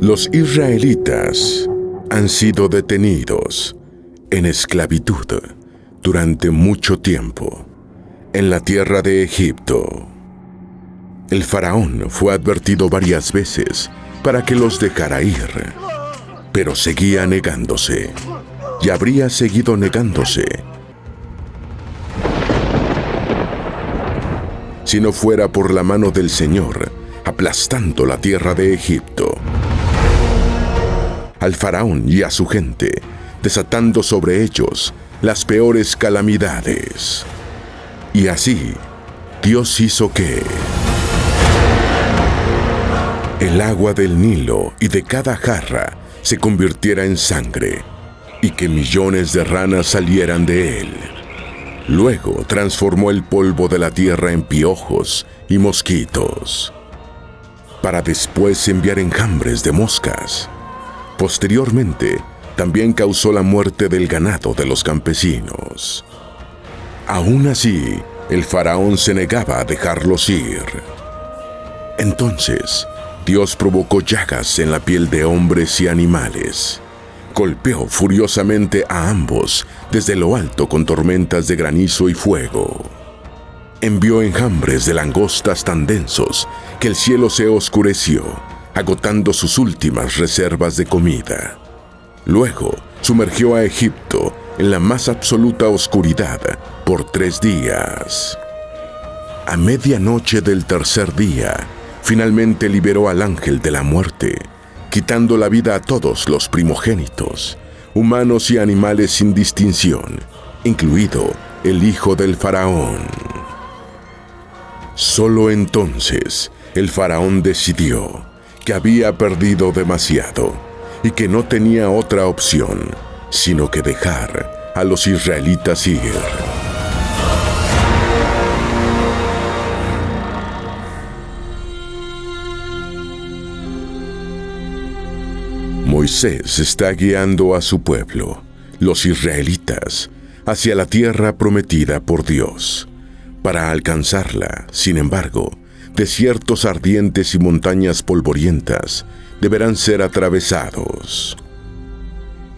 Los israelitas han sido detenidos en esclavitud durante mucho tiempo en la tierra de Egipto. El faraón fue advertido varias veces para que los dejara ir, pero seguía negándose y habría seguido negándose si no fuera por la mano del Señor aplastando la tierra de Egipto, al faraón y a su gente, desatando sobre ellos las peores calamidades. Y así, Dios hizo que el agua del Nilo y de cada jarra se convirtiera en sangre, y que millones de ranas salieran de él. Luego transformó el polvo de la tierra en piojos y mosquitos, para después enviar enjambres de moscas. Posteriormente, también causó la muerte del ganado de los campesinos. Aún así, el faraón se negaba a dejarlos ir. Entonces, Dios provocó llagas en la piel de hombres y animales. Golpeó furiosamente a ambos desde lo alto con tormentas de granizo y fuego. Envió enjambres de langostas tan densos que el cielo se oscureció, agotando sus últimas reservas de comida. Luego, sumergió a Egipto en la más absoluta oscuridad por 3 días. A medianoche del tercer día, finalmente liberó al ángel de la muerte, quitando la vida a todos los primogénitos, humanos y animales sin distinción, incluido el hijo del faraón. Solo entonces el faraón decidió que había perdido demasiado y que no tenía otra opción sino que dejar a los israelitas ir. Moisés está guiando a su pueblo, los israelitas, hacia la tierra prometida por Dios. Para alcanzarla, sin embargo, desiertos ardientes y montañas polvorientas deberán ser atravesados.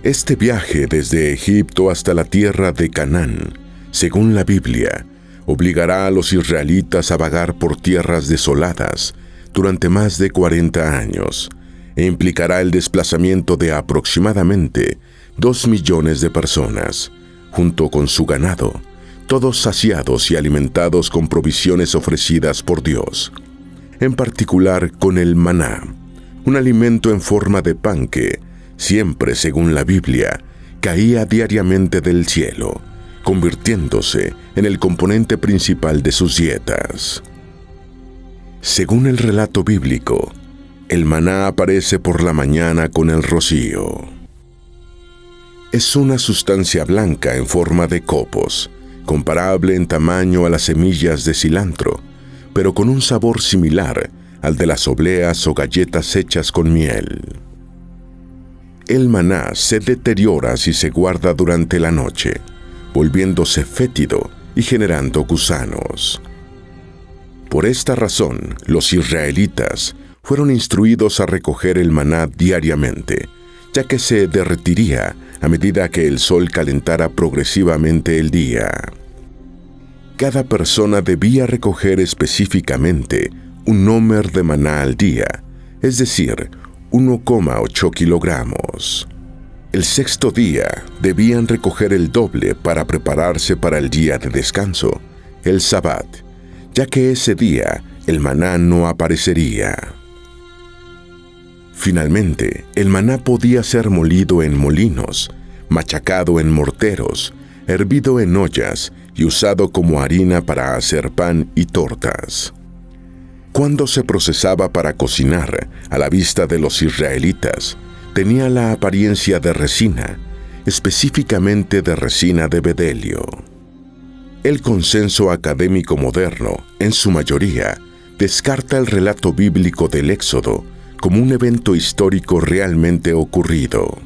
Este viaje desde Egipto hasta la tierra de Canaán, según la Biblia, obligará a los israelitas a vagar por tierras desoladas durante más de 40 años, e implicará el desplazamiento de aproximadamente 2 millones de personas, junto con su ganado, todos saciados y alimentados con provisiones ofrecidas por Dios, en particular con el maná, un alimento en forma de pan que, siempre según la Biblia, caía diariamente del cielo, convirtiéndose en el componente principal de sus dietas. Según el relato bíblico, el maná aparece por la mañana con el rocío. Es una sustancia blanca en forma de copos, comparable en tamaño a las semillas de cilantro, pero con un sabor similar al de las obleas o galletas hechas con miel. El maná se deteriora si se guarda durante la noche, volviéndose fétido y generando gusanos. Por esta razón, los israelitas fueron instruidos a recoger el maná diariamente, ya que se derretiría a medida que el sol calentara progresivamente el día. Cada persona debía recoger específicamente un homer de maná al día, es decir, 1,8 kilogramos. El sexto día debían recoger el doble para prepararse para el día de descanso, el Sabbat, ya que ese día el maná no aparecería. Finalmente, el maná podía ser molido en molinos, machacado en morteros, hervido en ollas y usado como harina para hacer pan y tortas. Cuando se procesaba para cocinar, a la vista de los israelitas, tenía la apariencia de resina, específicamente de resina de bedelio. El consenso académico moderno, en su mayoría, descarta el relato bíblico del Éxodo como un evento histórico realmente ocurrido.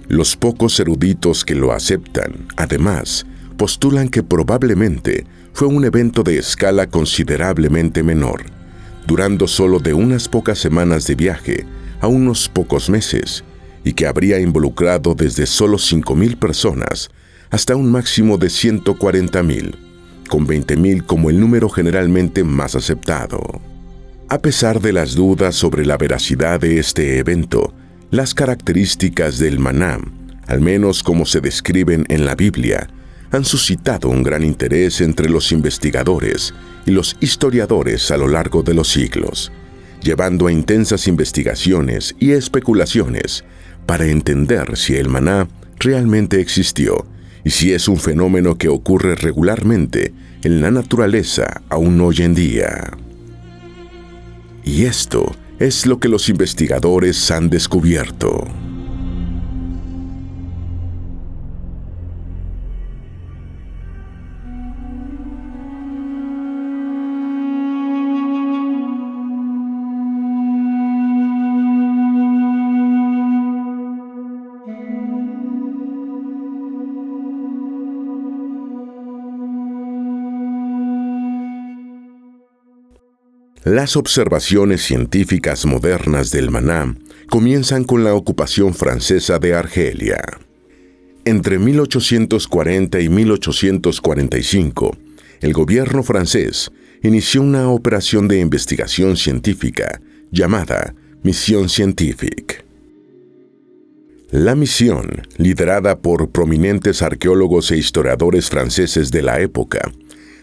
Los pocos eruditos que lo aceptan, además, postulan que probablemente fue un evento de escala considerablemente menor, durando solo de unas pocas semanas de viaje a unos pocos meses y que habría involucrado desde solo 5,000 personas hasta un máximo de 140,000, con 20,000 como el número generalmente más aceptado. A pesar de las dudas sobre la veracidad de este evento, las características del maná, al menos como se describen en la Biblia, han suscitado un gran interés entre los investigadores y los historiadores a lo largo de los siglos, llevando a intensas investigaciones y especulaciones para entender si el maná realmente existió y si es un fenómeno que ocurre regularmente en la naturaleza aún hoy en día. Y esto es lo que los investigadores han descubierto. Las observaciones científicas modernas del maná comienzan con la ocupación francesa de Argelia. Entre 1840 y 1845, el gobierno francés inició una operación de investigación científica llamada Mission Scientifique. La misión, liderada por prominentes arqueólogos e historiadores franceses de la época,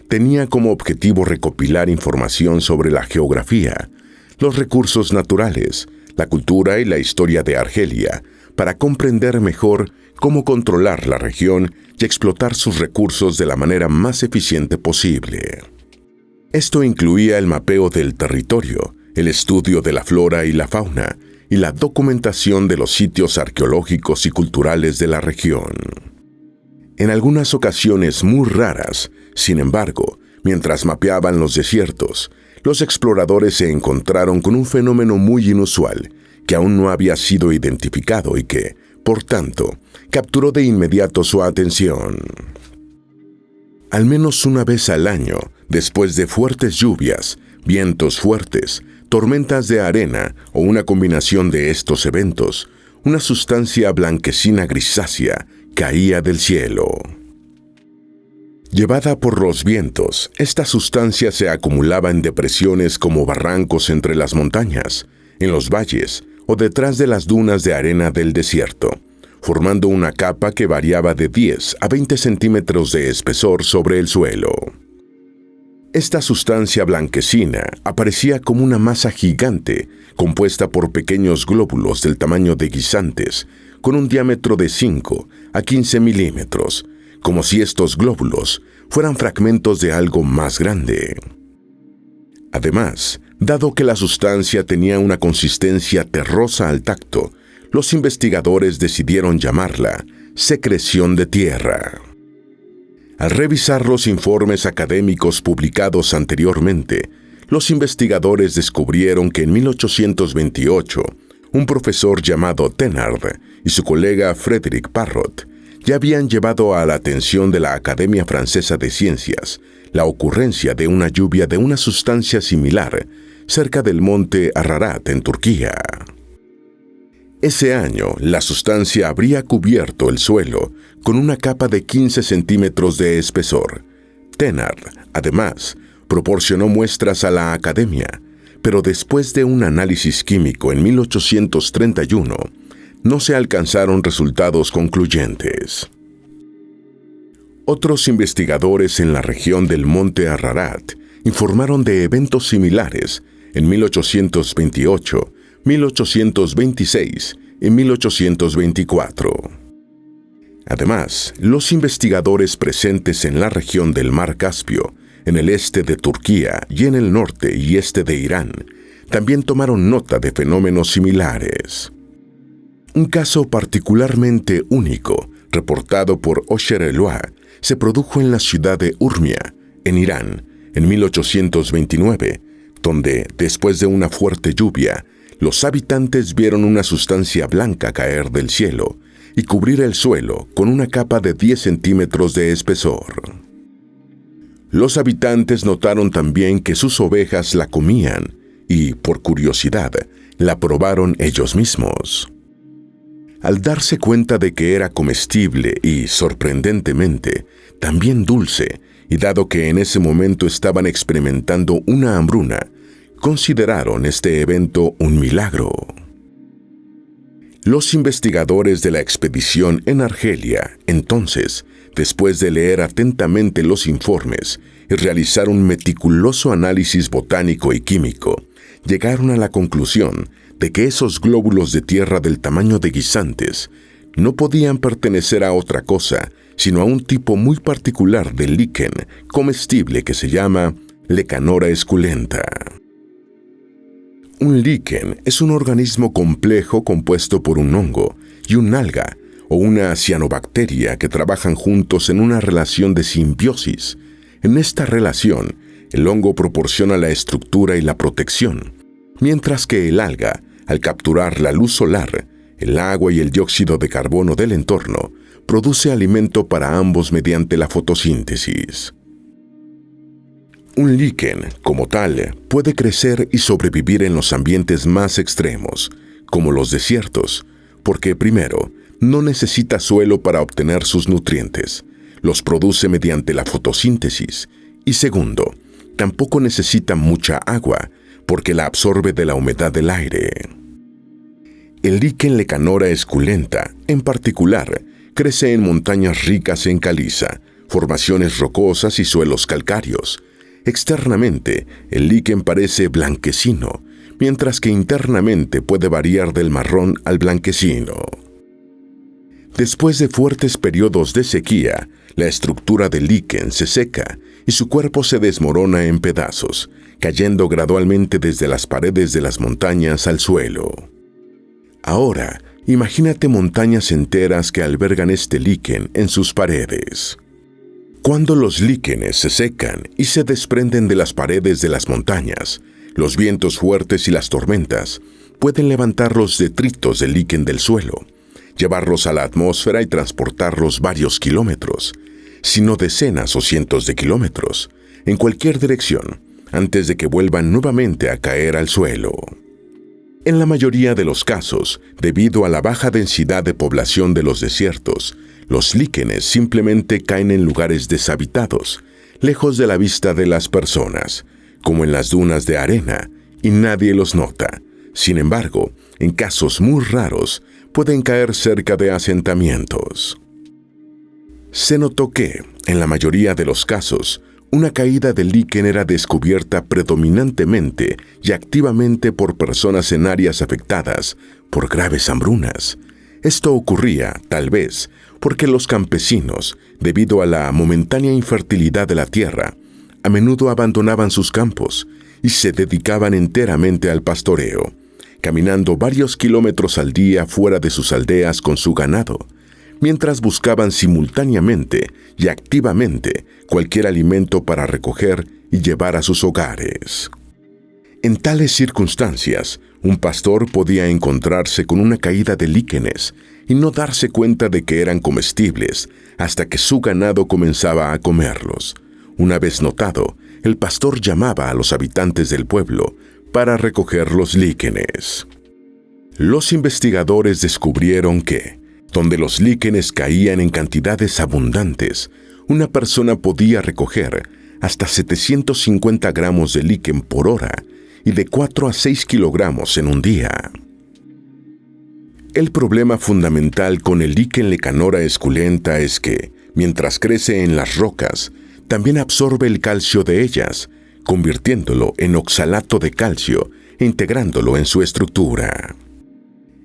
tenía como objetivo recopilar información sobre la geografía, los recursos naturales, la cultura y la historia de Argelia, para comprender mejor cómo controlar la región y explotar sus recursos de la manera más eficiente posible. Esto incluía el mapeo del territorio, el estudio de la flora y la fauna, y la documentación de los sitios arqueológicos y culturales de la región. En algunas ocasiones muy raras, sin embargo, mientras mapeaban los desiertos, los exploradores se encontraron con un fenómeno muy inusual que aún no había sido identificado y que, por tanto, capturó de inmediato su atención. Al menos una vez al año, después de fuertes lluvias, vientos fuertes, tormentas de arena o una combinación de estos eventos, una sustancia blanquecina grisácea caía del cielo. Llevada por los vientos, esta sustancia se acumulaba en depresiones como barrancos entre las montañas, en los valles o detrás de las dunas de arena del desierto, formando una capa que variaba de 10 a 20 centímetros de espesor sobre el suelo. Esta sustancia blanquecina aparecía como una masa gigante compuesta por pequeños glóbulos del tamaño de guisantes, con un diámetro de 5 a 15 milímetros, como si estos glóbulos fueran fragmentos de algo más grande. Además, dado que la sustancia tenía una consistencia terrosa al tacto, los investigadores decidieron llamarla secreción de tierra. Al revisar los informes académicos publicados anteriormente, los investigadores descubrieron que en 1828, un profesor llamado Thenard y su colega Frédéric Parrot ya habían llevado a la atención de la Academia Francesa de Ciencias la ocurrencia de una lluvia de una sustancia similar cerca del monte Ararat en Turquía. Ese año, la sustancia habría cubierto el suelo con una capa de 15 centímetros de espesor. Thenard, además, proporcionó muestras a la Academia, pero después de un análisis químico en 1831, no se alcanzaron resultados concluyentes. Otros investigadores en la región del monte Ararat informaron de eventos similares en 1828, 1826 y 1824. Además, los investigadores presentes en la región del Mar Caspio, en el este de Turquía y en el norte y este de Irán, también tomaron nota de fenómenos similares. Un caso particularmente único, reportado por Osher Eloy, se produjo en la ciudad de Urmia, en Irán, en 1829, donde, después de una fuerte lluvia, los habitantes vieron una sustancia blanca caer del cielo y cubrir el suelo con una capa de 10 centímetros de espesor. Los habitantes notaron también que sus ovejas la comían y, por curiosidad, la probaron ellos mismos. Al darse cuenta de que era comestible y, sorprendentemente, también dulce, y dado que en ese momento estaban experimentando una hambruna, consideraron este evento un milagro. Los investigadores de la expedición en Argelia, entonces, después de leer atentamente los informes y realizar un meticuloso análisis botánico y químico, llegaron a la conclusión de que esos glóbulos de tierra del tamaño de guisantes no podían pertenecer a otra cosa, sino a un tipo muy particular de líquen comestible que se llama Lecanora esculenta. Un líquen es un organismo complejo compuesto por un hongo y un alga o una cianobacteria que trabajan juntos en una relación de simbiosis. En esta relación, el hongo proporciona la estructura y la protección, mientras que el alga, al capturar la luz solar, el agua y el dióxido de carbono del entorno, produce alimento para ambos mediante la fotosíntesis. Un líquen, como tal, puede crecer y sobrevivir en los ambientes más extremos, como los desiertos, porque primero, no necesita suelo para obtener sus nutrientes, los produce mediante la fotosíntesis, y segundo, tampoco necesita mucha agua, porque la absorbe de la humedad del aire. El líquen Lecanora esculenta, en particular, crece en montañas ricas en caliza, formaciones rocosas y suelos calcáreos. Externamente, el líquen parece blanquecino, mientras que internamente puede variar del marrón al blanquecino. Después de fuertes periodos de sequía, la estructura del líquen se seca y su cuerpo se desmorona en pedazos, cayendo gradualmente desde las paredes de las montañas al suelo. Ahora, imagínate montañas enteras que albergan este líquen en sus paredes. Cuando los líquenes se secan y se desprenden de las paredes de las montañas, los vientos fuertes y las tormentas pueden levantar los detritos del líquen del suelo, llevarlos a la atmósfera y transportarlos varios kilómetros, sino decenas o cientos de kilómetros, en cualquier dirección, antes de que vuelvan nuevamente a caer al suelo. En la mayoría de los casos, debido a la baja densidad de población de los desiertos, los líquenes simplemente caen en lugares deshabitados, lejos de la vista de las personas, como en las dunas de arena, y nadie los nota. Sin embargo, en casos muy raros, pueden caer cerca de asentamientos. Se notó que, en la mayoría de los casos, una caída del líquen era descubierta predominantemente y activamente por personas en áreas afectadas por graves hambrunas. Esto ocurría, tal vez, porque los campesinos, debido a la momentánea infertilidad de la tierra, a menudo abandonaban sus campos y se dedicaban enteramente al pastoreo, caminando varios kilómetros al día fuera de sus aldeas con su ganado, mientras buscaban simultáneamente y activamente cualquier alimento para recoger y llevar a sus hogares. En tales circunstancias, un pastor podía encontrarse con una caída de líquenes y no darse cuenta de que eran comestibles hasta que su ganado comenzaba a comerlos. Una vez notado, el pastor llamaba a los habitantes del pueblo para recoger los líquenes. Los investigadores descubrieron que, donde los líquenes caían en cantidades abundantes, una persona podía recoger hasta 750 gramos de líquen por hora y de 4 a 6 kilogramos en un día. El problema fundamental con el líquen Lecanora esculenta es que, mientras crece en las rocas, también absorbe el calcio de ellas, convirtiéndolo en oxalato de calcio e integrándolo en su estructura.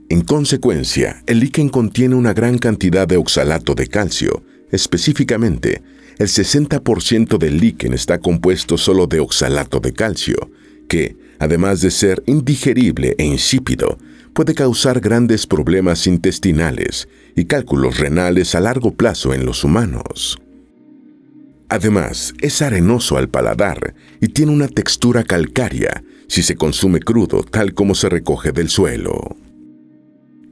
En consecuencia, el líquen contiene una gran cantidad de oxalato de calcio. Específicamente, el 60% del líquen está compuesto solo de oxalato de calcio, que, además de ser indigerible e insípido, puede causar grandes problemas intestinales y cálculos renales a largo plazo en los humanos. Además, es arenoso al paladar y tiene una textura calcárea si se consume crudo, tal como se recoge del suelo.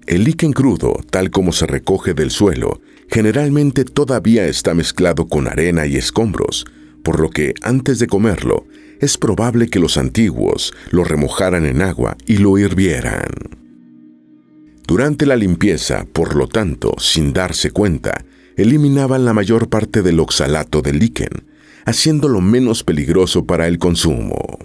El líquen crudo, tal como se recoge del suelo, generalmente todavía está mezclado con arena y escombros, por lo que antes de comerlo, es probable que los antiguos lo remojaran en agua y lo hirvieran. Durante la limpieza, por lo tanto, sin darse cuenta, eliminaban la mayor parte del oxalato del líquen, haciéndolo menos peligroso para el consumo.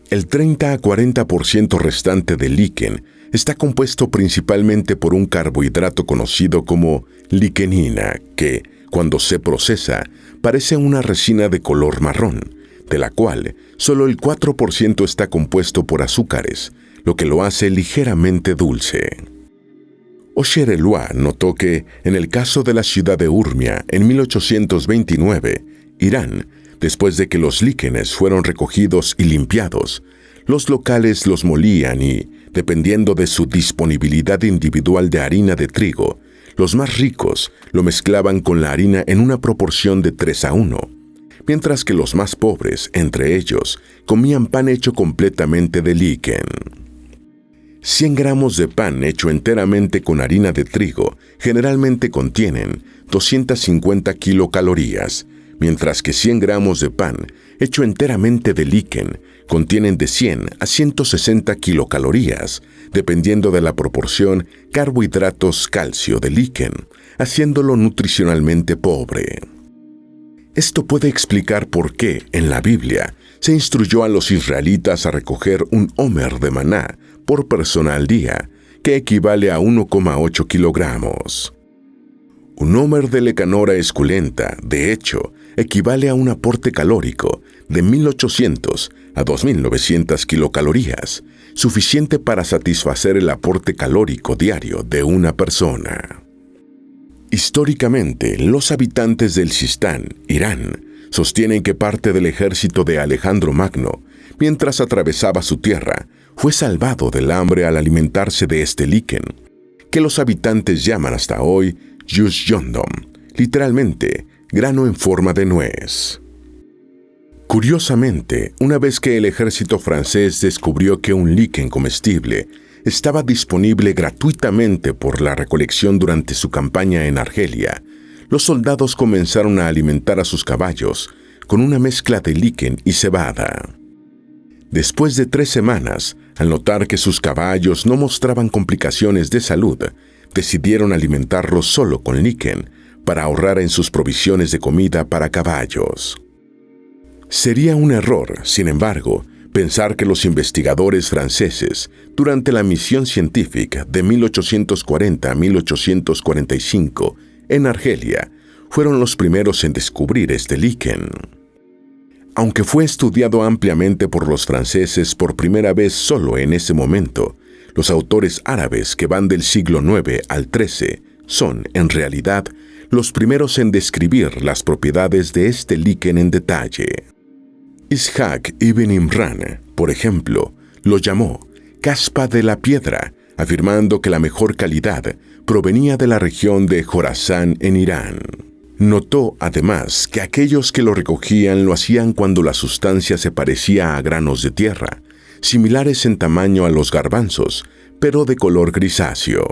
El 30 a 40% restante del líquen está compuesto principalmente por un carbohidrato conocido como liquenina, que, cuando se procesa, parece una resina de color marrón, de la cual solo el 4% está compuesto por azúcares, lo que lo hace ligeramente dulce. Aucher-Eloy notó que, en el caso de la ciudad de Urmia, en 1829, Irán, después de que los líquenes fueron recogidos y limpiados, los locales los molían y, dependiendo de su disponibilidad individual de harina de trigo, los más ricos lo mezclaban con la harina en una proporción de 3:1, mientras que los más pobres, entre ellos, comían pan hecho completamente de líquen. 100 gramos de pan hecho enteramente con harina de trigo generalmente contienen 250 kilocalorías, mientras que 100 gramos de pan hecho enteramente de líquen contienen de 100 a 160 kilocalorías, dependiendo de la proporción carbohidratos-calcio del líquen, haciéndolo nutricionalmente pobre. Esto puede explicar por qué, en la Biblia, se instruyó a los israelitas a recoger un homer de maná por persona al día, que equivale a 1,8 kilogramos. Un homer de lecanora esculenta, de hecho, equivale a un aporte calórico de 1.800 a 2.900 kilocalorías, suficiente para satisfacer el aporte calórico diario de una persona. Históricamente, los habitantes del Sistán, Irán, sostienen que parte del ejército de Alejandro Magno, mientras atravesaba su tierra, fue salvado del hambre al alimentarse de este líquen, que los habitantes llaman hasta hoy Yus Yondom, literalmente grano en forma de nuez. Curiosamente, una vez que el ejército francés descubrió que un líquen comestible estaba disponible gratuitamente por la recolección durante su campaña en Argelia, los soldados comenzaron a alimentar a sus caballos con una mezcla de líquen y cebada. Después de 3 semanas, al notar que sus caballos no mostraban complicaciones de salud, decidieron alimentarlos solo con líquen para ahorrar en sus provisiones de comida para caballos. Sería un error, sin embargo, pensar que los investigadores franceses, durante la misión científica de 1840 a 1845 en Argelia, fueron los primeros en descubrir este líquen. Aunque fue estudiado ampliamente por los franceses por primera vez solo en ese momento, los autores árabes que van del siglo IX al XIII son, en realidad, los primeros en describir las propiedades de este líquen en detalle. Ishaq ibn Imran, por ejemplo, lo llamó caspa de la piedra, afirmando que la mejor calidad provenía de la región de Jorasán en Irán. Notó, además, que aquellos que lo recogían lo hacían cuando la sustancia se parecía a granos de tierra, similares en tamaño a los garbanzos, pero de color grisáceo.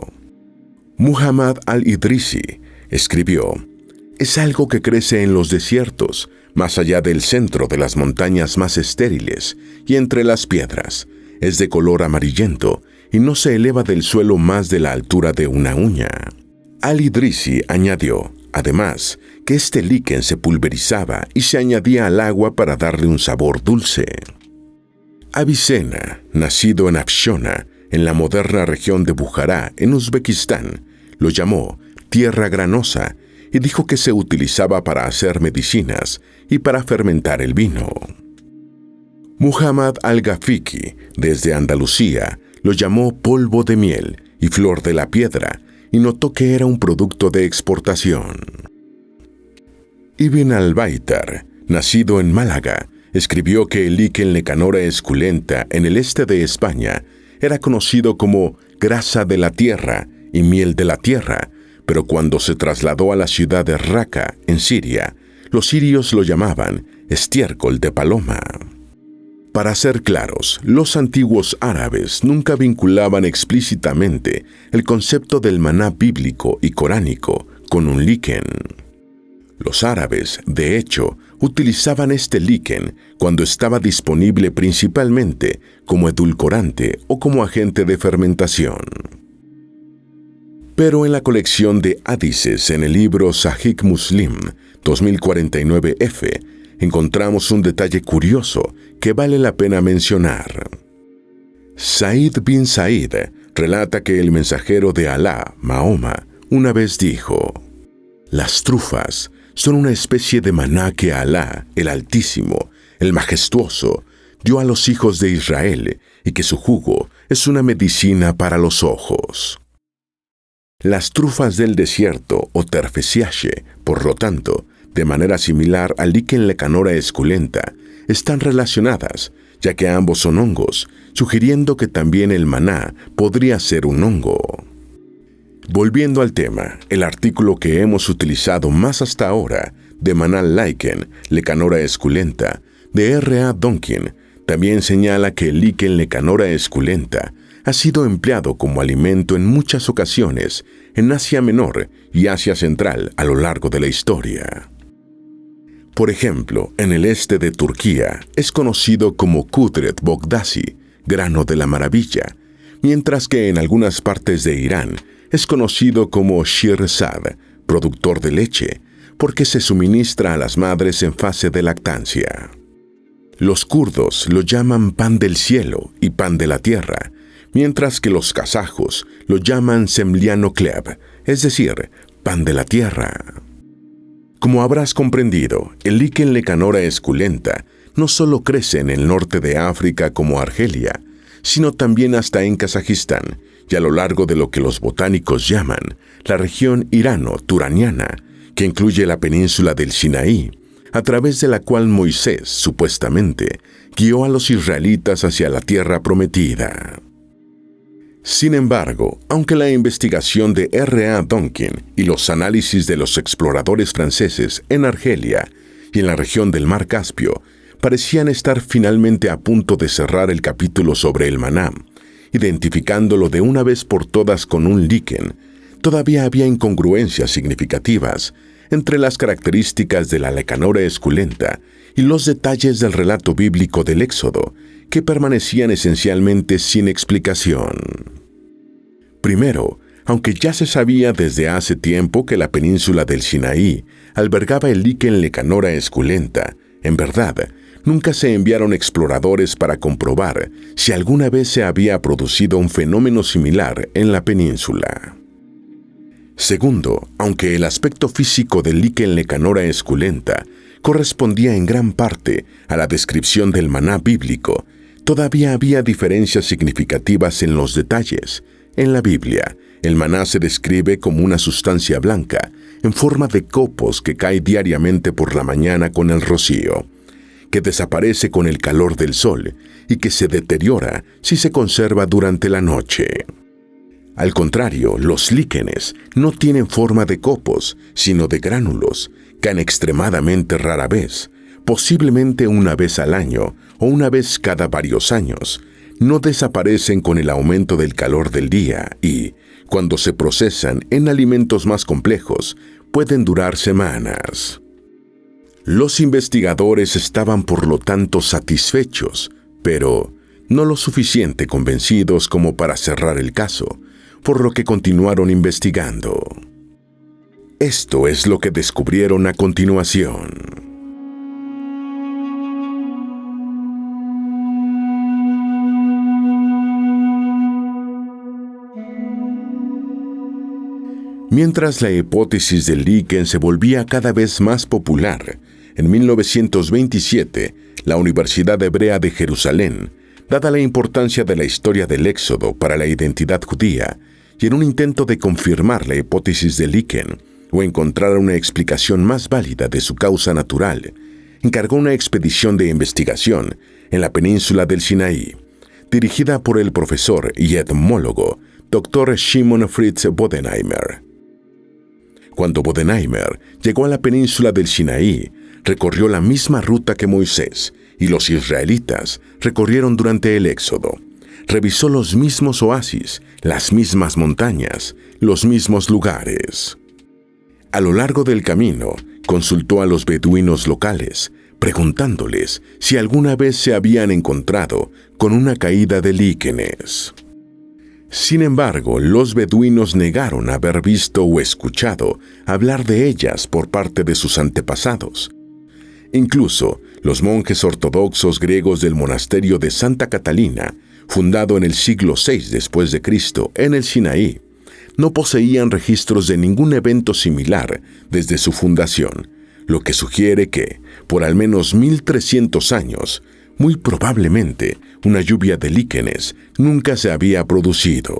Muhammad al-Idrisi escribió: «Es algo que crece en los desiertos, más allá del centro de las montañas más estériles y entre las piedras. Es de color amarillento y no se eleva del suelo más de la altura de una uña». Al-Idrisi añadió, además, que este líquen se pulverizaba y se añadía al agua para darle un sabor dulce. Avicena, nacido en Afshona, en la moderna región de Bujará, en Uzbekistán, lo llamó tierra granosa y dijo que se utilizaba para hacer medicinas y para fermentar el vino. Muhammad al-Gafiki, desde Andalucía, lo llamó polvo de miel y flor de la piedra, y notó que era un producto de exportación. Ibn al-Baitar, nacido en Málaga, escribió que el líquen lecanora esculenta en el este de España era conocido como grasa de la tierra y miel de la tierra, pero cuando se trasladó a la ciudad de Raqqa, en Siria, los sirios lo llamaban estiércol de paloma. Para ser claros, los antiguos árabes nunca vinculaban explícitamente el concepto del maná bíblico y coránico con un líquen. Los árabes, de hecho, utilizaban este líquen cuando estaba disponible principalmente como edulcorante o como agente de fermentación. Pero en la colección de hadices en el libro Sahih Muslim 2049F encontramos un detalle curioso que vale la pena mencionar. Said bin Said relata que el mensajero de Alá, Mahoma, una vez dijo: «Las trufas son una especie de maná que Alá, el Altísimo, el Majestuoso, dio a los hijos de Israel y que su jugo es una medicina para los ojos». Las trufas del desierto o terfesiache, por lo tanto, de manera similar al líquen lecanora esculenta, están relacionadas, ya que ambos son hongos, sugiriendo que también el maná podría ser un hongo. Volviendo al tema, el artículo que hemos utilizado más hasta ahora, de Maná Lichen Lecanora esculenta, de R.A. Donkin, también señala que el líquen lecanora esculenta ha sido empleado como alimento en muchas ocasiones en Asia Menor y Asia Central a lo largo de la historia. Por ejemplo, en el este de Turquía es conocido como Kudret Bogdasi, grano de la maravilla, mientras que en algunas partes de Irán es conocido como Shirzad, productor de leche, porque se suministra a las madres en fase de lactancia. Los kurdos lo llaman pan del cielo y pan de la tierra, mientras que los kazajos lo llaman semliano kleb, es decir, pan de la tierra. Como habrás comprendido, el líquen lecanora esculenta no solo crece en el norte de África como Argelia, sino también hasta en Kazajistán y a lo largo de lo que los botánicos llaman la región irano-turaniana, que incluye la península del Sinaí, a través de la cual Moisés, supuestamente, guió a los israelitas hacia la tierra prometida. Sin embargo, aunque la investigación de R.A. Donkin y los análisis de los exploradores franceses en Argelia y en la región del Mar Caspio parecían estar finalmente a punto de cerrar el capítulo sobre el maná, identificándolo de una vez por todas con un líquen, todavía había incongruencias significativas entre las características de la lecanora esculenta y los detalles del relato bíblico del Éxodo, que permanecían esencialmente sin explicación. Primero, aunque ya se sabía desde hace tiempo que la península del Sinaí albergaba el líquen lecanora esculenta, en verdad, nunca se enviaron exploradores para comprobar si alguna vez se había producido un fenómeno similar en la península. Segundo, aunque el aspecto físico del líquen lecanora esculenta correspondía en gran parte a la descripción del maná bíblico, todavía había diferencias significativas en los detalles. En la Biblia, el maná se describe como una sustancia blanca, en forma de copos que cae diariamente por la mañana con el rocío, que desaparece con el calor del sol y que se deteriora si se conserva durante la noche. Al contrario, los líquenes no tienen forma de copos, sino de gránulos, caen extremadamente rara vez, posiblemente una vez al año o una vez cada varios años. No desaparecen con el aumento del calor del día y, cuando se procesan en alimentos más complejos, pueden durar semanas. Los investigadores estaban por lo tanto satisfechos, pero no lo suficiente convencidos como para cerrar el caso, por lo que continuaron investigando. Esto es lo que descubrieron a continuación. Mientras la hipótesis del líquen se volvía cada vez más popular, en 1927, la Universidad Hebrea de Jerusalén, dada la importancia de la historia del Éxodo para la identidad judía, y en un intento de confirmar la hipótesis del líquen o encontrar una explicación más válida de su causa natural, encargó una expedición de investigación en la península del Sinaí, dirigida por el profesor y etmólogo Dr. Shimon Fritz Bodenheimer. Cuando Bodenheimer llegó a la península del Sinaí, recorrió la misma ruta que Moisés y los israelitas recorrieron durante el Éxodo. Revisó los mismos oasis, las mismas montañas, los mismos lugares. A lo largo del camino, consultó a los beduinos locales, preguntándoles si alguna vez se habían encontrado con una caída de líquenes. Sin embargo, los beduinos negaron haber visto o escuchado hablar de ellas por parte de sus antepasados. Incluso, los monjes ortodoxos griegos del monasterio de Santa Catalina, fundado en el siglo VI después de Cristo en el Sinaí, no poseían registros de ningún evento similar desde su fundación, lo que sugiere que, por al menos 1300 años, muy probablemente una lluvia de líquenes nunca se había producido.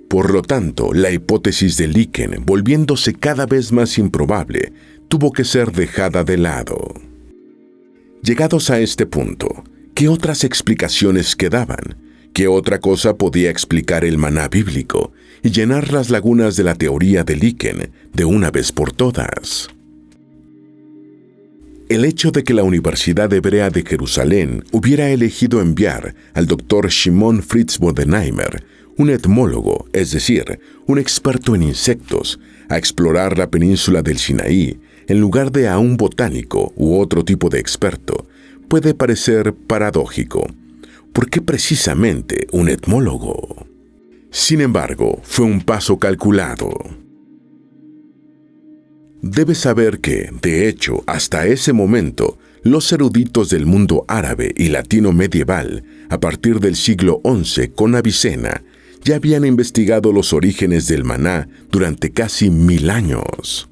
Por lo tanto, la hipótesis del líquen, volviéndose cada vez más improbable, tuvo que ser dejada de lado. Llegados a este punto, ¿qué otras explicaciones quedaban? ¿Qué otra cosa podía explicar el maná bíblico y llenar las lagunas de la teoría del líquen de una vez por todas? El hecho de que la Universidad Hebrea de Jerusalén hubiera elegido enviar al Dr. Shimon Fritz Bodenheimer, un etmólogo, es decir, un experto en insectos, a explorar la península del Sinaí, en lugar de a un botánico u otro tipo de experto, puede parecer paradójico. ¿Por qué precisamente un etmólogo? Sin embargo, fue un paso calculado. Debes saber que, de hecho, hasta ese momento, los eruditos del mundo árabe y latino medieval, a partir del siglo XI con Avicena, ya habían investigado los orígenes del maná durante casi 1000 años.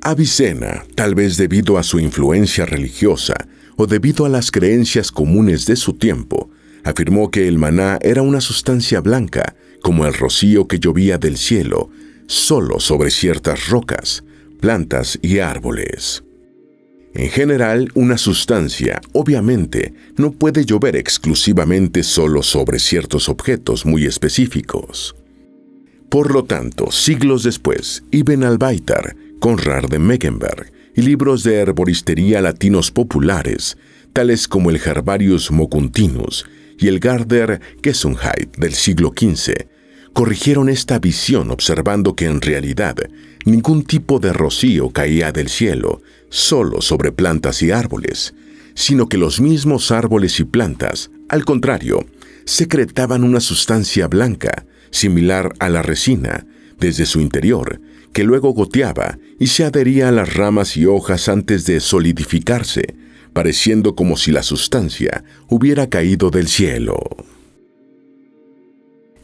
Avicena, tal vez debido a su influencia religiosa o debido a las creencias comunes de su tiempo, afirmó que el maná era una sustancia blanca, como el rocío que llovía del cielo, solo sobre ciertas rocas, plantas y árboles. En general, una sustancia, obviamente, no puede llover exclusivamente solo sobre ciertos objetos muy específicos. Por lo tanto, siglos después, Ibn al-Baitar, Conrad de Mecklenburg y libros de herboristería latinos populares, tales como el Herbarius Moguntinus y el Gärtner Gesundheit del siglo XV, corrigieron esta visión observando que en realidad ningún tipo de rocío caía del cielo solo sobre plantas y árboles, sino que los mismos árboles y plantas, al contrario, secretaban una sustancia blanca, similar a la resina, desde su interior, que luego goteaba y se adhería a las ramas y hojas antes de solidificarse, pareciendo como si la sustancia hubiera caído del cielo.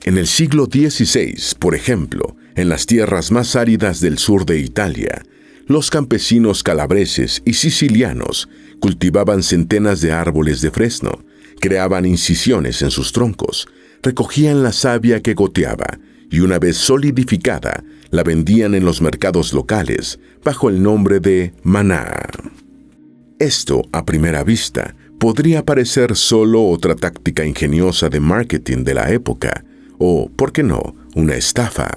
En el siglo XVI, por ejemplo, en las tierras más áridas del sur de Italia, los campesinos calabreses y sicilianos cultivaban centenas de árboles de fresno, creaban incisiones en sus troncos, recogían la savia que goteaba y una vez solidificada, la vendían en los mercados locales bajo el nombre de maná. Esto, a primera vista, podría parecer solo otra táctica ingeniosa de marketing de la época, o, ¿por qué no?, una estafa.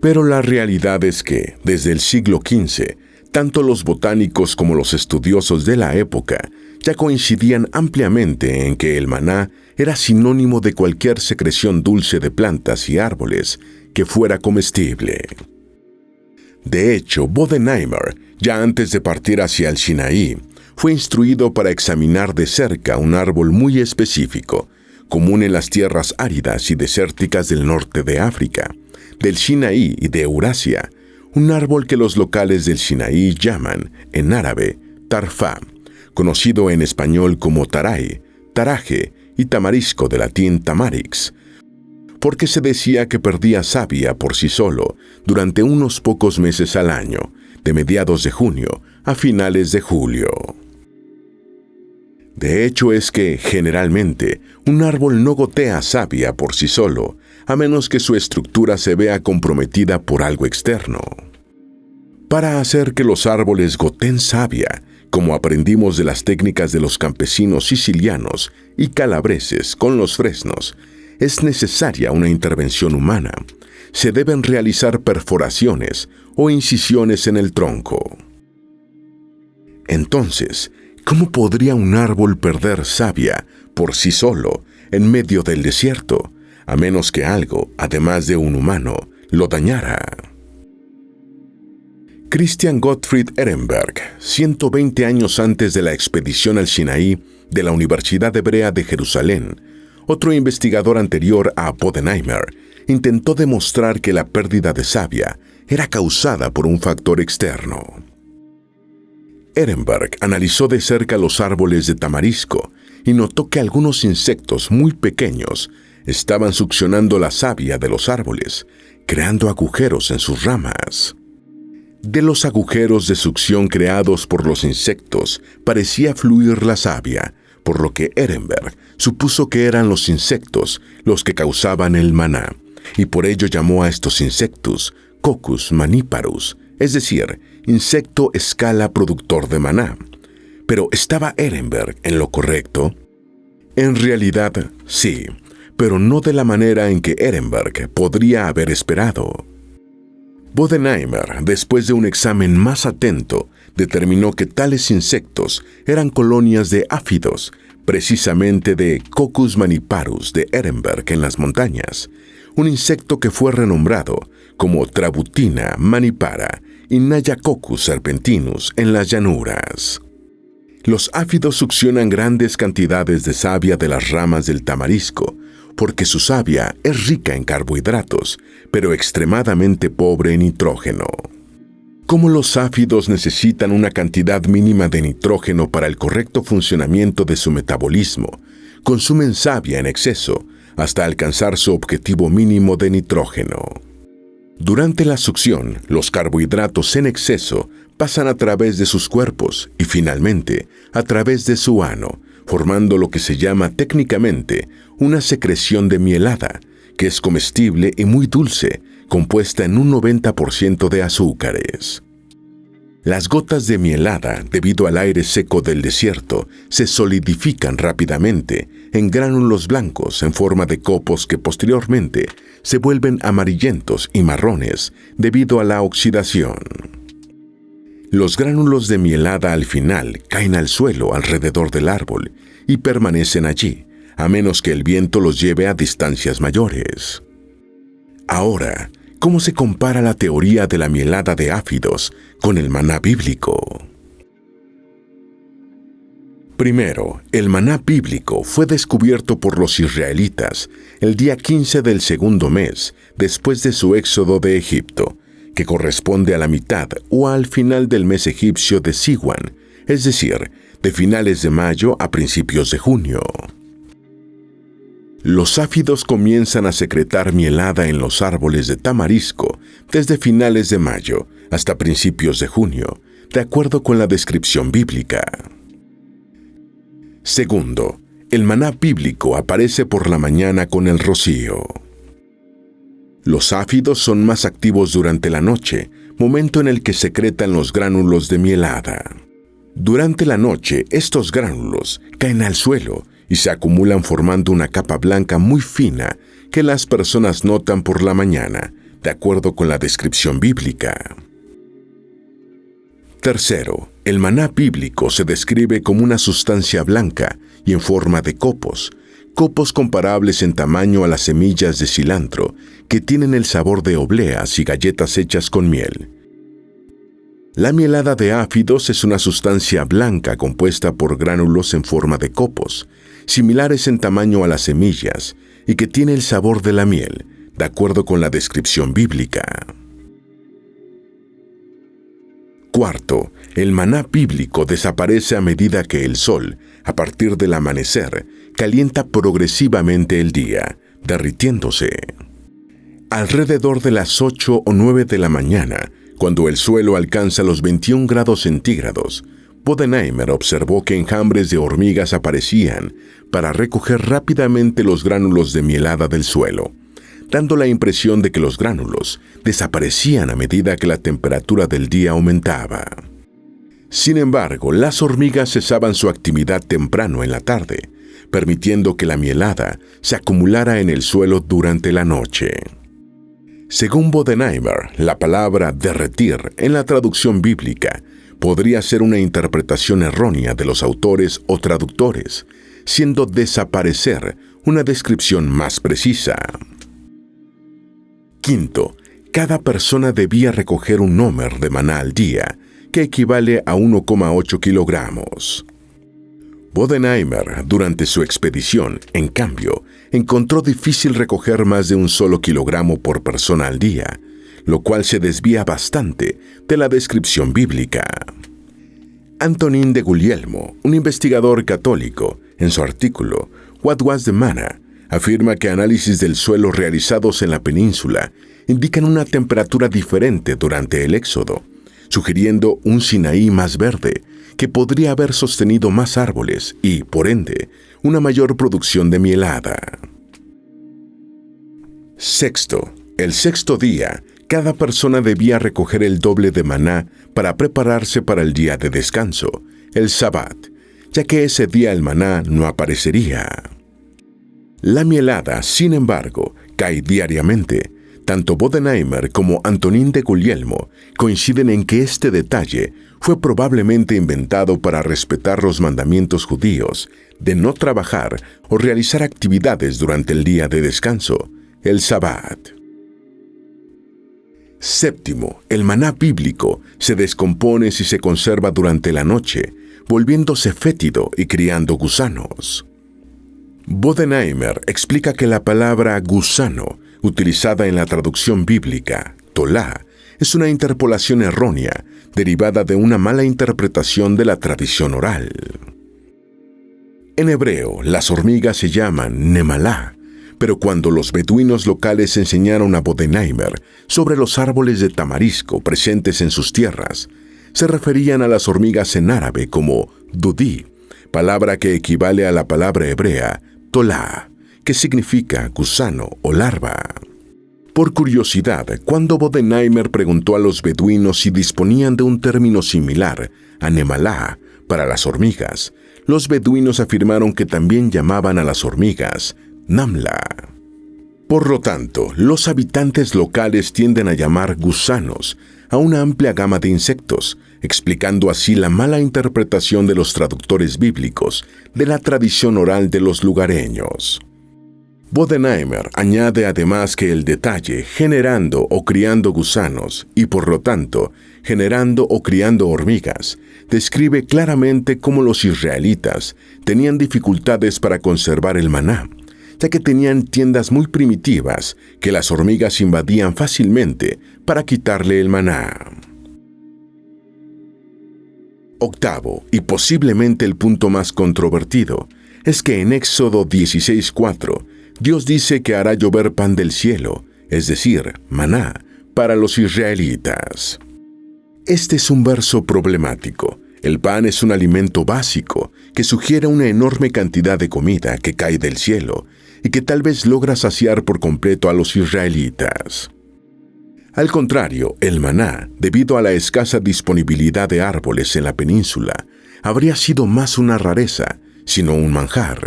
Pero la realidad es que, desde el siglo XV, tanto los botánicos como los estudiosos de la época ya coincidían ampliamente en que el maná era sinónimo de cualquier secreción dulce de plantas y árboles que fuera comestible. De hecho, Bodenheimer, ya antes de partir hacia el Sinaí, fue instruido para examinar de cerca un árbol muy específico, común en las tierras áridas y desérticas del norte de África, del Sinaí y de Eurasia, un árbol que los locales del Sinaí llaman, en árabe, tarfá, conocido en español como taray, taraje y tamarisco de latín tamarix, porque se decía que perdía savia por sí solo durante unos pocos meses al año, de mediados de junio a finales de julio. De hecho es que, generalmente, un árbol no gotea savia por sí solo, a menos que su estructura se vea comprometida por algo externo. Para hacer que los árboles goten savia, como aprendimos de las técnicas de los campesinos sicilianos y calabreses con los fresnos, es necesaria una intervención humana. Se deben realizar perforaciones o incisiones en el tronco. Entonces, ¿cómo podría un árbol perder savia por sí solo en medio del desierto, a menos que algo, además de un humano, lo dañara? Christian Gottfried Ehrenberg, 120 años antes de la expedición al Sinaí de la Universidad Hebrea de Jerusalén, otro investigador anterior a Bodenheimer, intentó demostrar que la pérdida de savia era causada por un factor externo. Ehrenberg analizó de cerca los árboles de tamarisco y notó que algunos insectos muy pequeños estaban succionando la savia de los árboles, creando agujeros en sus ramas. De los agujeros de succión creados por los insectos parecía fluir la savia, por lo que Ehrenberg supuso que eran los insectos los que causaban el maná, y por ello llamó a estos insectos Coccus maniparus, es decir, insecto escala productor de maná. ¿Pero estaba Ehrenberg en lo correcto? En realidad, sí, pero no de la manera en que Ehrenberg podría haber esperado. Bodenheimer, después de un examen más atento, determinó que tales insectos eran colonias de áfidos, precisamente de Coccus maniparus de Ehrenberg en las montañas, un insecto que fue renombrado como Trabutina manipara y Najacoccus serpentinus en las llanuras. Los áfidos succionan grandes cantidades de savia de las ramas del tamarisco, porque su savia es rica en carbohidratos, pero extremadamente pobre en nitrógeno. Como los áfidos necesitan una cantidad mínima de nitrógeno para el correcto funcionamiento de su metabolismo, consumen savia en exceso hasta alcanzar su objetivo mínimo de nitrógeno. Durante la succión, los carbohidratos en exceso pasan a través de sus cuerpos y finalmente a través de su ano, formando lo que se llama técnicamente una secreción de mielada, que es comestible y muy dulce, compuesta en un 90% de azúcares. Las gotas de mielada, debido al aire seco del desierto, se solidifican rápidamente en gránulos blancos en forma de copos que posteriormente se vuelven amarillentos y marrones debido a la oxidación. Los gránulos de mielada al final caen al suelo alrededor del árbol y permanecen allí, a menos que el viento los lleve a distancias mayores. Ahora, ¿cómo se compara la teoría de la mielada de áfidos con el maná bíblico? Primero, el maná bíblico fue descubierto por los israelitas el día 15 del segundo mes después de su éxodo de Egipto, que corresponde a la mitad o al final del mes egipcio de Siwan, es decir, de finales de mayo a principios de junio. Los áfidos comienzan a secretar mielada en los árboles de tamarisco desde finales de mayo hasta principios de junio, de acuerdo con la descripción bíblica. Segundo, el maná bíblico aparece por la mañana con el rocío. Los áfidos son más activos durante la noche, momento en el que secretan los gránulos de mielada. Durante la noche, estos gránulos caen al suelo y se acumulan formando una capa blanca muy fina que las personas notan por la mañana, de acuerdo con la descripción bíblica. Tercero, el maná bíblico se describe como una sustancia blanca y en forma de copos comparables en tamaño a las semillas de cilantro, que tienen el sabor de obleas y galletas hechas con miel. La mielada de áfidos es una sustancia blanca compuesta por gránulos en forma de copos, similares en tamaño a las semillas, y que tiene el sabor de la miel, de acuerdo con la descripción bíblica. Cuarto, el maná bíblico desaparece a medida que el sol, a partir del amanecer, calienta progresivamente el día, derritiéndose. Alrededor de las 8 o 9 de la mañana, cuando el suelo alcanza los 21 grados centígrados, Bodenheimer observó que enjambres de hormigas aparecían para recoger rápidamente los gránulos de mielada del suelo, dando la impresión de que los gránulos desaparecían a medida que la temperatura del día aumentaba. Sin embargo, las hormigas cesaban su actividad temprano en la tarde, permitiendo que la mielada se acumulara en el suelo durante la noche. Según Bodenheimer, la palabra derretir en la traducción bíblica podría ser una interpretación errónea de los autores o traductores, siendo desaparecer una descripción más precisa. Quinto, cada persona debía recoger un homer de maná al día, que equivale a 1,8 kilogramos. Bodenheimer, durante su expedición, en cambio, encontró difícil recoger más de un solo kilogramo por persona al día, lo cual se desvía bastante de la descripción bíblica. Antonín de Guglielmo, un investigador católico, en su artículo What Was the Manna?, afirma que análisis del suelo realizados en la península indican una temperatura diferente durante el éxodo, sugiriendo un Sinaí más verde, que podría haber sostenido más árboles y, por ende, una mayor producción de mielada. Sexto, el sexto día, cada persona debía recoger el doble de maná para prepararse para el día de descanso, el Sabbat, ya que ese día el maná no aparecería. La mielada, sin embargo, cae diariamente. Tanto Bodenheimer como Antonín de Guglielmo coinciden en que este detalle fue probablemente inventado para respetar los mandamientos judíos de no trabajar o realizar actividades durante el día de descanso, el Sabbat. Séptimo, el maná bíblico se descompone si se conserva durante la noche, volviéndose fétido y criando gusanos. Bodenheimer explica que la palabra gusano, utilizada en la traducción bíblica, tolá, es una interpolación errónea derivada de una mala interpretación de la tradición oral. En hebreo, las hormigas se llaman nemalá, pero cuando los beduinos locales enseñaron a Bodenheimer sobre los árboles de tamarisco presentes en sus tierras, se referían a las hormigas en árabe como dudí, palabra que equivale a la palabra hebrea tolá, que significa gusano o larva. Por curiosidad, cuando Bodenheimer preguntó a los beduinos si disponían de un término similar a nemalá para las hormigas, los beduinos afirmaron que también llamaban a las hormigas namla. Por lo tanto, los habitantes locales tienden a llamar gusanos a una amplia gama de insectos, explicando así la mala interpretación de los traductores bíblicos de la tradición oral de los lugareños. Bodenheimer añade además que el detalle generando o criando gusanos y por lo tanto generando o criando hormigas describe claramente cómo los israelitas tenían dificultades para conservar el maná, ya que tenían tiendas muy primitivas que las hormigas invadían fácilmente para quitarle el maná. Octavo, y posiblemente el punto más controvertido, es que en Éxodo 16:4, Dios dice que hará llover pan del cielo, es decir, maná, para los israelitas. Este es un verso problemático. El pan es un alimento básico que sugiere una enorme cantidad de comida que cae del cielo y que tal vez logra saciar por completo a los israelitas. Al contrario, el maná, debido a la escasa disponibilidad de árboles en la península, habría sido más una rareza, sino un manjar.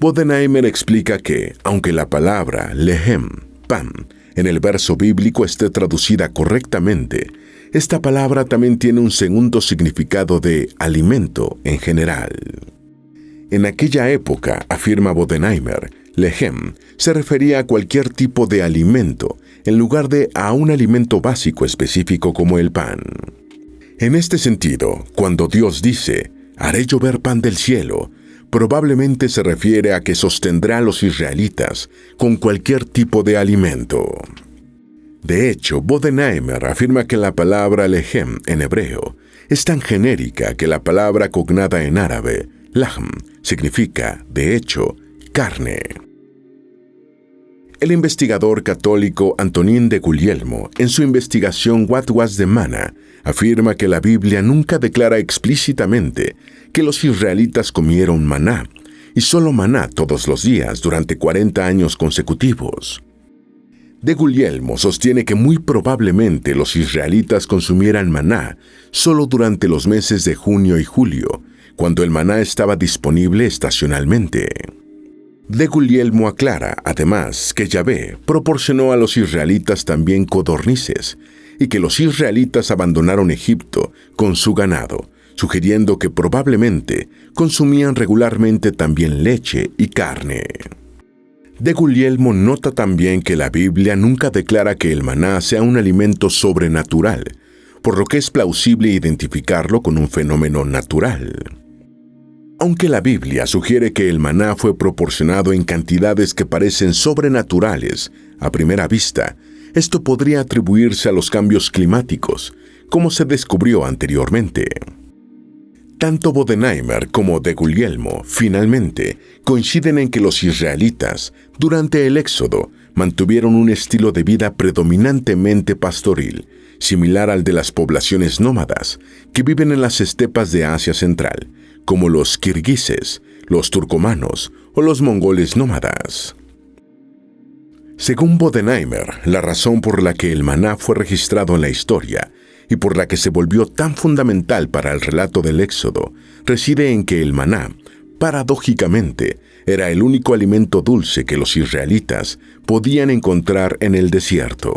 Bodenheimer explica que, aunque la palabra lehem, pan, en el verso bíblico esté traducida correctamente, esta palabra también tiene un segundo significado de alimento en general. En aquella época, afirma Bodenheimer, lehem se refería a cualquier tipo de alimento, en lugar de a un alimento básico específico como el pan. En este sentido, cuando Dios dice, haré llover pan del cielo, probablemente se refiere a que sostendrá a los israelitas con cualquier tipo de alimento. De hecho, Bodenheimer afirma que la palabra lehem en hebreo es tan genérica que la palabra cognada en árabe, lahm, significa, de hecho, carne. El investigador católico Antonín de Guglielmo, en su investigación What Was the Manna?, afirma que la Biblia nunca declara explícitamente que los israelitas comieron maná, y solo maná todos los días durante 40 años consecutivos. De Guglielmo sostiene que muy probablemente los israelitas consumieran maná solo durante los meses de junio y julio, cuando el maná estaba disponible estacionalmente. De Guglielmo aclara, además, que Yahvé proporcionó a los israelitas también codornices y que los israelitas abandonaron Egipto con su ganado, sugiriendo que probablemente consumían regularmente también leche y carne. De Guglielmo nota también que la Biblia nunca declara que el maná sea un alimento sobrenatural, por lo que es plausible identificarlo con un fenómeno natural. Aunque la Biblia sugiere que el maná fue proporcionado en cantidades que parecen sobrenaturales a primera vista, esto podría atribuirse a los cambios climáticos, como se descubrió anteriormente. Tanto Bodenheimer como de Guglielmo, finalmente, coinciden en que los israelitas, durante el Éxodo, mantuvieron un estilo de vida predominantemente pastoril, similar al de las poblaciones nómadas que viven en las estepas de Asia Central, como los kirguises, los turcomanos o los mongoles nómadas. Según Bodenheimer, la razón por la que el maná fue registrado en la historia y por la que se volvió tan fundamental para el relato del Éxodo reside en que el maná, paradójicamente, era el único alimento dulce que los israelitas podían encontrar en el desierto.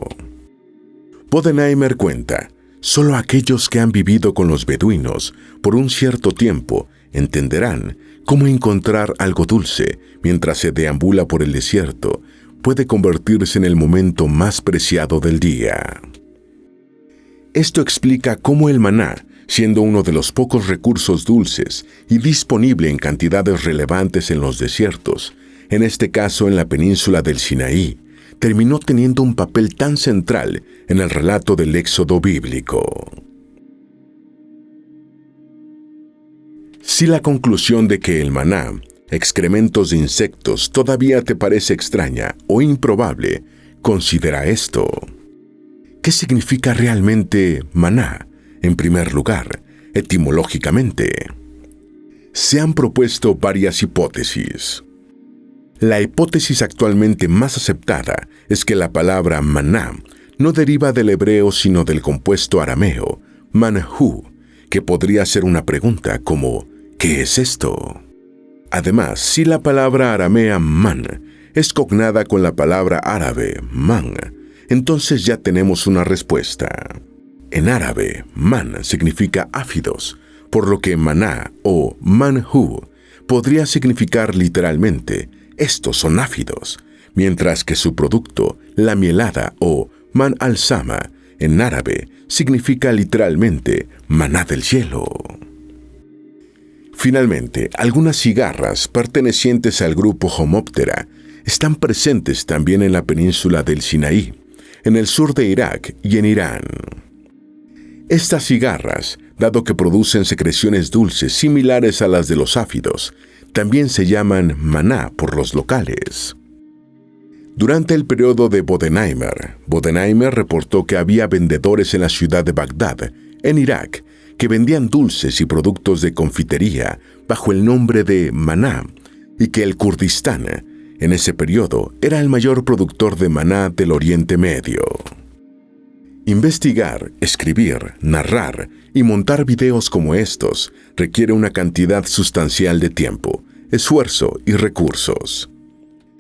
Bodenheimer cuenta, solo aquellos que han vivido con los beduinos por un cierto tiempo entenderán cómo encontrar algo dulce mientras se deambula por el desierto puede convertirse en el momento más preciado del día. Esto explica cómo el maná, siendo uno de los pocos recursos dulces y disponible en cantidades relevantes en los desiertos, en este caso en la península del Sinaí, terminó teniendo un papel tan central en el relato del Éxodo bíblico. Si la conclusión de que el maná, excrementos de insectos, todavía te parece extraña o improbable, considera esto. ¿Qué significa realmente maná? En primer lugar, etimológicamente. Se han propuesto varias hipótesis. La hipótesis actualmente más aceptada es que la palabra maná no deriva del hebreo sino del compuesto arameo, manhu, que podría ser una pregunta como ¿qué es esto? Además, si la palabra aramea man es cognada con la palabra árabe man, entonces ya tenemos una respuesta. En árabe, man significa áfidos, por lo que maná o manhu podría significar literalmente estos son áfidos, mientras que su producto, la mielada o man al-sama, en árabe significa literalmente maná del cielo. Finalmente, algunas cigarras pertenecientes al grupo Homoptera están presentes también en la península del Sinaí, en el sur de Irak y en Irán. Estas cigarras, dado que producen secreciones dulces similares a las de los áfidos, también se llaman maná por los locales. Durante el periodo de Bodenheimer reportó que había vendedores en la ciudad de Bagdad, en Irak, que vendían dulces y productos de confitería bajo el nombre de maná, y que el Kurdistán, en ese periodo, era el mayor productor de maná del Oriente Medio. Investigar, escribir, narrar y montar videos como estos requiere una cantidad sustancial de tiempo, esfuerzo y recursos.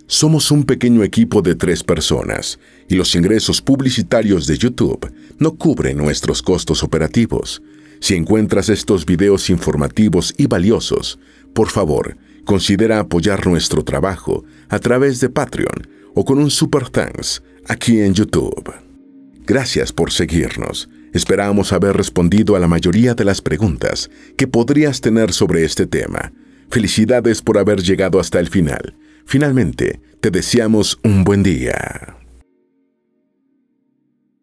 Somos un pequeño equipo de 3 personas y los ingresos publicitarios de YouTube no cubren nuestros costos operativos. Si encuentras estos videos informativos y valiosos, por favor, considera apoyar nuestro trabajo a través de Patreon o con un Super Thanks aquí en YouTube. Gracias por seguirnos. Esperamos haber respondido a la mayoría de las preguntas que podrías tener sobre este tema. Felicidades por haber llegado hasta el final. Finalmente, te deseamos un buen día.